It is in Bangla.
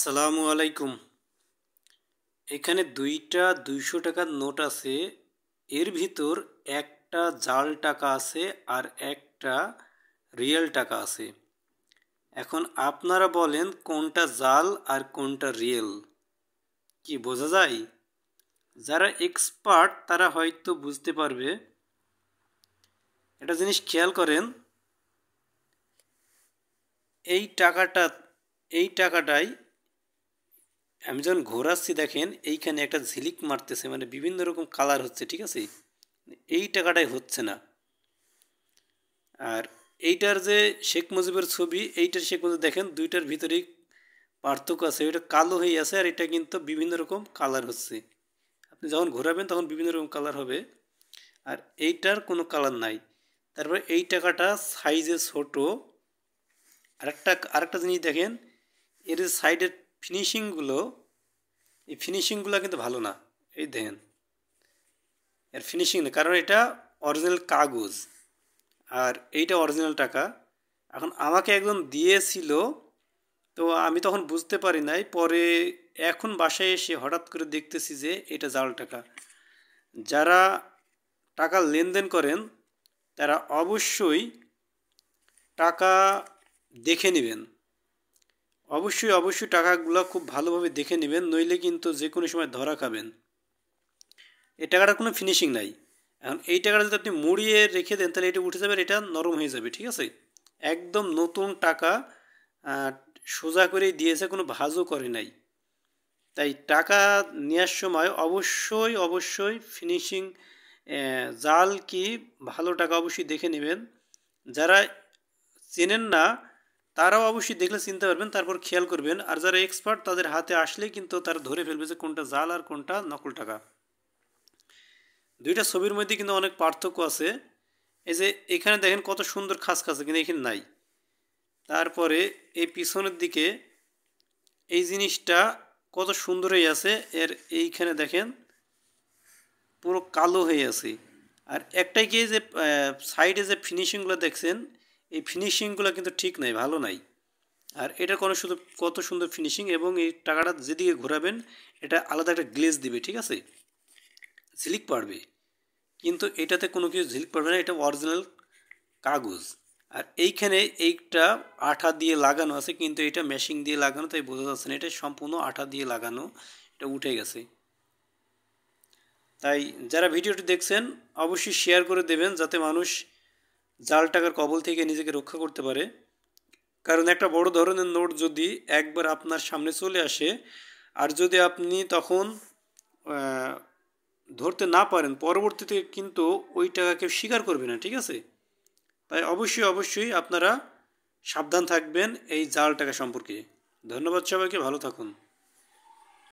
সালামু আলাইকুম। এখানে দুইটা ২০০ টাকার নোট আছে। এর ভিতর একটা জাল টাকা আছে আর একটা রিয়েল টাকা আছে। এখন আপনারা বলেন কোনটা জাল আর কোনটা রিয়েল। কি বোঝা যায়? যারা এক্সপার্ট তারা হয়তো বুঝতে পারবে। একটা জিনিস খেয়াল করেন, এই টাকাটা এই টাকাটাই আমি যখন ঘোরাচ্ছি দেখেন এইখানে একটা ঝিলিক মারতেছে, মানে বিভিন্ন রকম কালার হচ্ছে, ঠিক আছে? এই টাকাটাই হচ্ছে না। আর এইটার যে শেখ মুজিবের ছবি, এইটার শেখ মুজিব দেখেন দুইটার ভিতরেই পার্থক্য আছে। এটা কালো হয়ে আছে আর এটা কিন্তু বিভিন্ন রকম কালার হচ্ছে। আপনি যখন ঘোরাবেন তখন বিভিন্ন রকম কালার হবে, আর এইটার কোনো কালার নাই। তারপরে এই টাকাটা সাইজে ছোট। আরেকটা জিনিস দেখেন, এর সাইডের ফিনিশিংগুলো, এই ফিনিশিংগুলো কিন্তু ভালো না। এই দেখেন এর ফিনিশিং নেই, কারণ এটা অরিজিনাল কাগজ আর এইটা অরিজিনাল টাকা। এখন আমাকে একজন দিয়েছিল, তো আমি তখন বুঝতে পারি নাই। পরে এখন বাসায় এসে হঠাৎ করে দেখতেছি যে এটা জাল টাকা। যারা টাকা লেনদেন করেন তারা অবশ্যই টাকা দেখে নেবেন। অবশ্যই টাকাগুলো খুব ভালোভাবে দেখে নেবেন, নইলে কিন্তু যে কোনো সময় ধরা খাবেন। এই টাকাটার কোনো ফিনিশিং নাই। এখন এই টাকাটা যদি আপনি মুড়িয়ে রেখে দেন তাহলে এটা উঠে যাবে, এটা নরম হয়ে যাবে, ঠিক আছে? একদম নতুন টাকা, সোজা করেই দিয়েছে, কোনো ভাঁজও করে নাই। তাই টাকা নেওয়ার সময় অবশ্যই ফিনিশিং, জাল কি ভালো টাকা অবশ্যই দেখে নেবেন। যারা চেনেন না তারাও অবশ্যই দেখলে চিনতে পারবেন, তারপর খেয়াল করবেন। আর যারা এক্সপার্ট তাদের হাতে আসলে কিন্তু তারা ধরে ফেলবে যে কোনটা জাল আর কোনটা নকল টাকা। দুইটা ছবির মধ্যে কিন্তু অনেক পার্থক্য আছে। এই যে এখানে দেখেন কত সুন্দর খাস খাস, কিন্তু এখানে নাই। তারপরে এই পিছনের দিকে এই জিনিসটা কত সুন্দর হয়ে আছে, এর এইখানে দেখেন পুরো কালো হয়ে আছে। আর একটাই কি যে সাইডে যে ফিনিশিংগুলো দেখছেন, এই ফিনিশিংগুলো কিন্তু ঠিক নাই, ভালো নাই। আর এটা কত সুন্দর ফিনিশিং, এবং এই টাকাটা যেদিকে ঘোরাবেন এটা আলাদা একটা গ্লেজ দিবে, ঠিক আছে? ঝিলিক পারবে, কিন্তু এটাতে কোনো কিছু ঝিলিক পারবে না, এটা অরিজিনাল কাগজ। আর এইখানে এইটা আঠা দিয়ে লাগানো আছে, কিন্তু এটা মেশিং দিয়ে লাগানো, তাই বোঝা যাচ্ছে না। এটা সম্পূর্ণ আঠা দিয়ে লাগানো, এটা উঠে গেছে। তাই যারা ভিডিওটি দেখছেন অবশ্যই শেয়ার করে দেবেন, যাতে মানুষ জাল টাকার কবল থেকে নিজেকে রক্ষা করতে পারে। কারণ একটা বড় ধরনের নোট যদি একবার আপনার সামনে চলে আসে, আর যদি আপনি তখন ধরতে না পারেন, পরবর্তীতে কিন্তু ওই টাকা কেউ স্বীকার করবে না, ঠিক আছে? তাই অবশ্যই আপনারা সাবধান থাকবেন এই জাল টাকা সম্পর্কে। ধন্যবাদ সবাইকে, ভালো থাকুন।